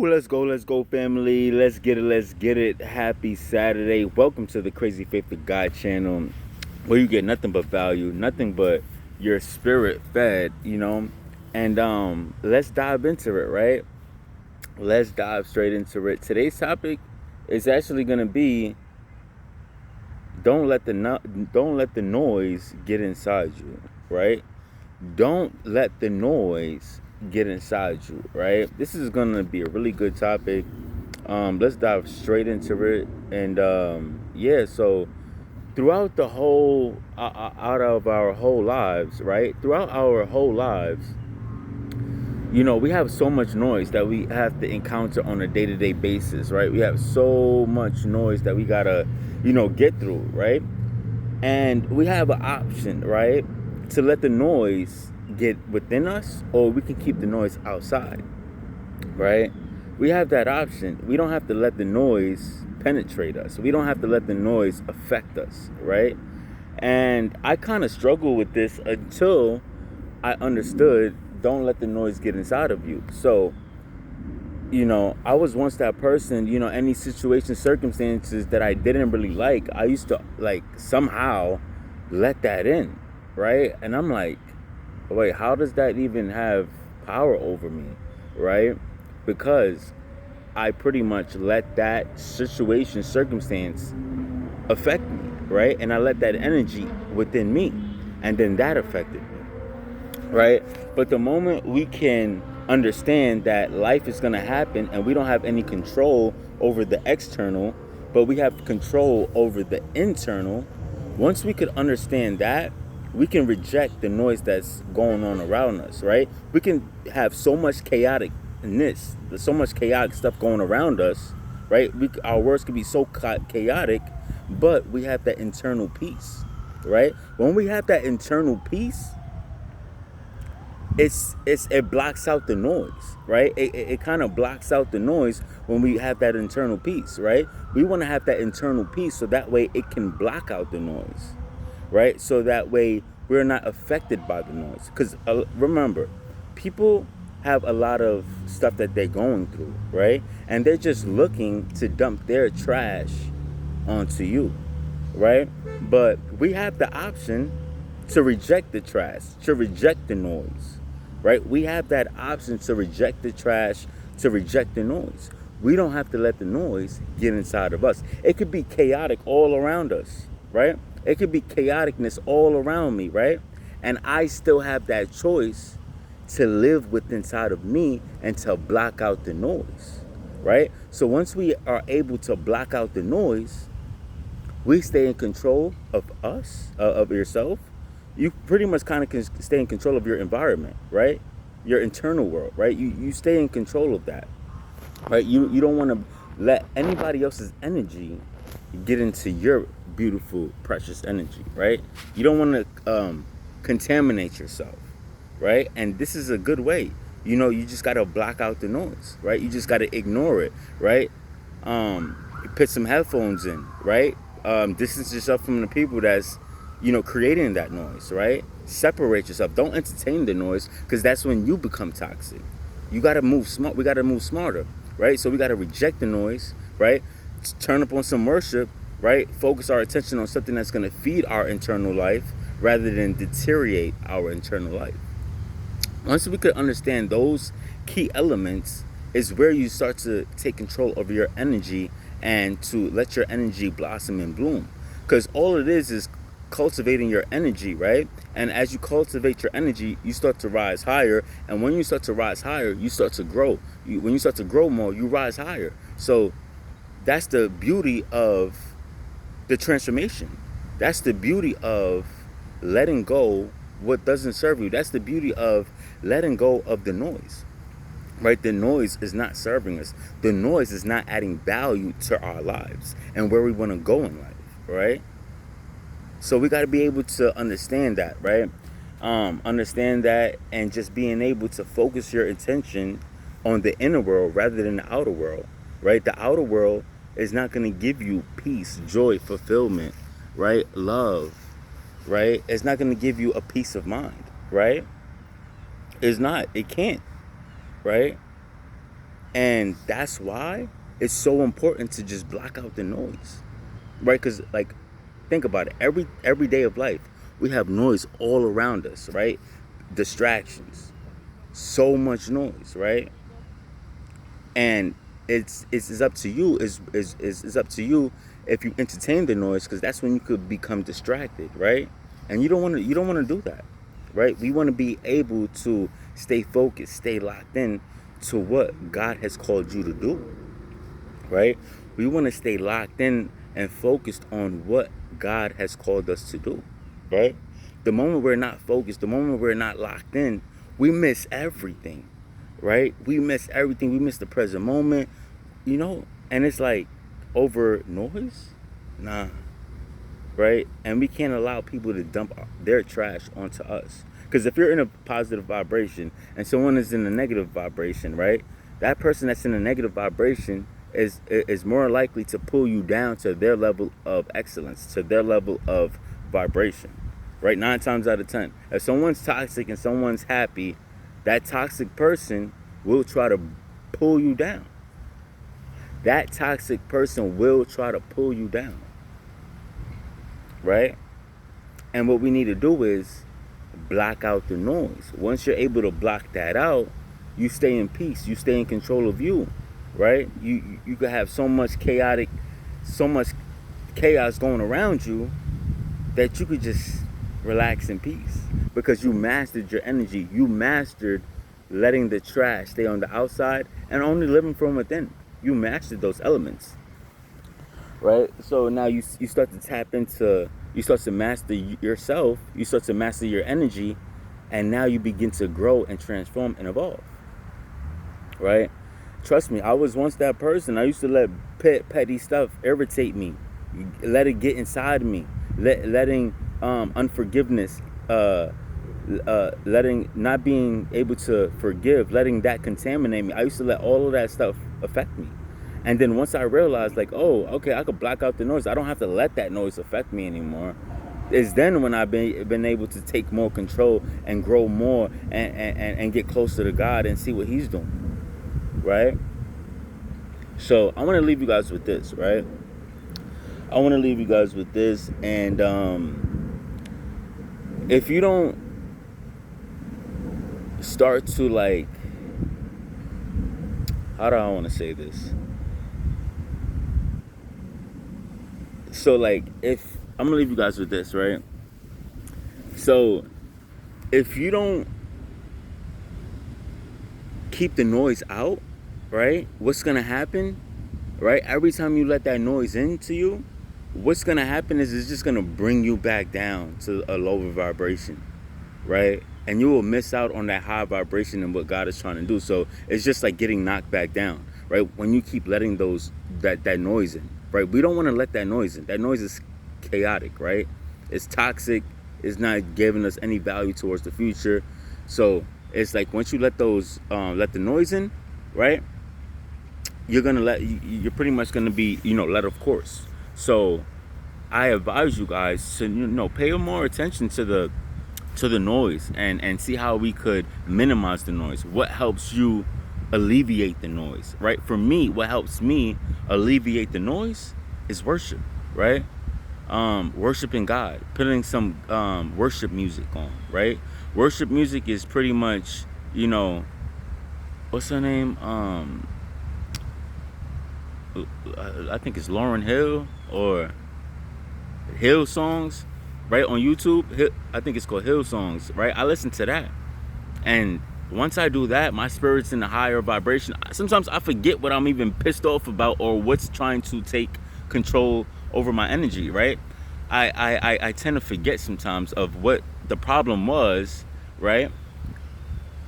Let's go, family. Let's get it. Happy Saturday. Welcome to the Crazy Faith of God channel, where you get nothing but value, nothing but your spirit fed, And let's dive into it, right? Let's dive straight into it. Today's topic is actually gonna be don't let the noise get inside you, right? Don't let the noise get inside you, right? This is gonna be a really good topic. Let's dive straight into it, and yeah. So throughout the whole out of our whole lives, right? Throughout our whole lives, we have so much noise that we have to encounter on a day-to-day basis, right? We have so much noise that we gotta, get through, right? And we have an option, right, to let the noise get within us, or we can keep the noise outside, right? We have that option. We don't have to let the noise penetrate us. We don't have to let the noise affect us, right? And I kind of struggle with this until I understood don't let the noise get inside of you. So, I was once that person, any situation, circumstances that I didn't really like, I used to like somehow let that in, right? And I'm like, wait, how does that even have power over me, right? Because I pretty much let that situation, circumstance affect me, right? And I let that energy within me, and then that affected me, right? But the moment we can understand that life is going to happen and we don't have any control over the external, but we have control over the internal, once we could understand that, we can reject the noise that's going on around us, right? We can have so much chaoticness, so much chaotic stuff going around us, right? Our words can be so chaotic, but we have that internal peace, right? When we have that internal peace, it blocks out the noise, right? It kind of blocks out the noise when we have that internal peace, right? We want to have that internal peace so that way it can block out the noise, right? So that way we're not affected by the noise. Because remember, people have a lot of stuff that they're going through, right? And they're just looking to dump their trash onto you, right? But we have the option to reject the trash, to reject the noise, right? We have that option to reject the trash, to reject the noise. We don't have to let the noise get inside of us. It could be chaotic all around us, right? It could be chaoticness all around me, right? And I still have that choice to live with inside of me and to block out the noise, right? So once we are able to block out the noise, we stay in control of us, of yourself. You pretty much kind of can stay in control of your environment, right? Your internal world, right? You stay in control of that, right? You don't want to let anybody else's energy get into your beautiful, precious energy, right? You don't want to contaminate yourself, right? And this is a good way. You just got to block out the noise, right? You just got to ignore it, right? Put some headphones in, right? Distance yourself from the people that's creating that noise, right? Separate yourself. Don't entertain the noise, because that's when you become toxic. You got to move smart. We got to move smarter, right? So we got to reject the noise, right? Turn up on some worship, right? Focus our attention on something that's going to feed our internal life rather than deteriorate our internal life. Once we could understand those key elements, is where you start to take control of your energy and to let your energy blossom and bloom. Because all it is cultivating your energy, right? And as you cultivate your energy, you start to rise higher. And when you start to rise higher, you start to grow. When you start to grow more, you rise higher. So that's the beauty of the transformation. That's the beauty of letting go what doesn't serve you. That's the beauty of letting go of the noise, right? The noise is not serving us. The noise is not adding value to our lives and where we want to go in life, right? So we got to be able to understand that, right? Understand that, and just being able to focus your attention on the inner world rather than the outer world, right? The outer world is not going to give you peace, joy, fulfillment, right? Love, right? It's not going to give you a peace of mind, right? It's not. It can't, right? And that's why it's so important to just block out the noise, right? Because like, think about it. Every day of life, we have noise all around us, right? Distractions, so much noise, right? And it's up to you. Is up to you if you entertain the noise, because that's when you could become distracted, right? And you don't want to do that, right? We want to be able to stay focused, stay locked in to what God has called you to do, right? We want to stay locked in and focused on what God has called us to do, right? The moment we're not focused, the moment we're not locked in, we miss everything, right? We miss everything. We miss the present moment, and it's like over noise, nah, right? And we can't allow people to dump their trash onto us. Because if you're in a positive vibration and someone is in a negative vibration, right? That person that's in a negative vibration is more likely to pull you down to their level of excellence, to their level of vibration, right? 9 times out of 10, if someone's toxic and someone's happy, that toxic person will try to pull you down. That toxic person will try to pull you down, right? And what we need to do is block out the noise. Once you're able to block that out, you stay in peace. You stay in control of you, right? You could have so much chaos going around you that you could just relax in peace because you mastered your energy. You mastered letting the trash stay on the outside and only living from within. You mastered those elements, right? So now you start to tap into, you start to master yourself, you start to master your energy, and now you begin to grow and transform and evolve, right? Trust me, I was once that person. I used to let petty stuff irritate me, let it get inside me, letting unforgiveness, letting not being able to forgive, letting that contaminate me. I used to let all of that stuff affect me. And then once I realized, like, oh, okay, I could block out the noise. I don't have to let that noise affect me anymore. It's then when I've been able to take more control and grow more and get closer to God and see what He's doing, right? So I want to leave you guys with this, right? I want to leave you guys with this. And if you don't start to, like, how do I want to say this? So, like, if I'm gonna leave you guys with this, right? So if you don't keep the noise out, right, what's gonna happen, right? Every time you let that noise into you, what's gonna happen is it's just gonna bring you back down to a lower vibration, right? And you will miss out on that high vibration and what God is trying to do. So it's just like getting knocked back down, right? When you keep letting that noise in, right? We don't want to let that noise in. That noise is chaotic, right? It's toxic. It's not giving us any value towards the future. So it's like once you let the noise in, right? You're pretty much gonna be, let of course. So I advise you guys to, pay more attention to the noise and see how we could minimize the noise. What helps you alleviate the noise, right? For me, what helps me alleviate the noise is worship, right? Worshiping God, putting some worship music on, right? Worship music is pretty much, what's her name? I think it's Lauryn Hill or Hill Songs, right, on YouTube. I think it's called Hill Songs, right? I listen to that, and once I do that, my spirit's in a higher vibration. Sometimes I forget what I'm even pissed off about or what's trying to take control over my energy, right? I tend to forget sometimes of what the problem was, right?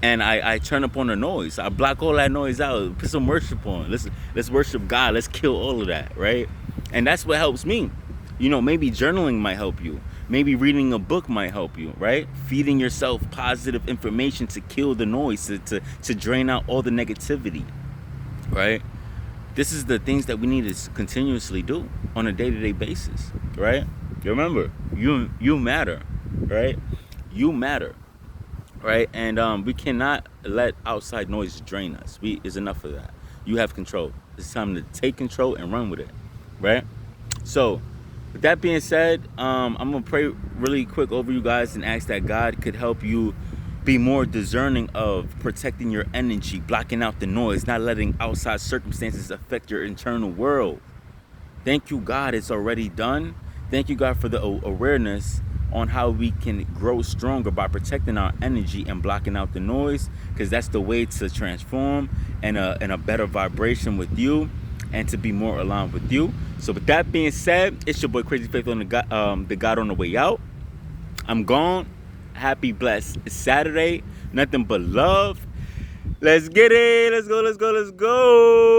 And I turn up on the noise. I block all that noise out. Put some worship on. Let's worship God. Let's kill all of that, right? And that's what helps me. Maybe journaling might help you. Maybe reading a book might help you, right? Feeding yourself positive information to kill the noise, to drain out all the negativity, right? This is the things that we need to continuously do on a day-to-day basis, right? Remember, you matter, right? You matter. Right, and we cannot let outside noise drain us. Is enough of that. You have control. It's time to take control and run with it, right? So, with that being said, I'm gonna pray really quick over you guys and ask that God could help you be more discerning of protecting your energy, blocking out the noise, not letting outside circumstances affect your internal world. Thank you, God, it's already done. Thank you, God, for the awareness on how we can grow stronger by protecting our energy and blocking out the noise, because that's the way to transform and a better vibration with you and to be more aligned with you. So with that being said, it's your boy Crazy Faith on the God on the way out. I'm gone. Happy blessed Saturday. Nothing but love. Let's get it. Let's go.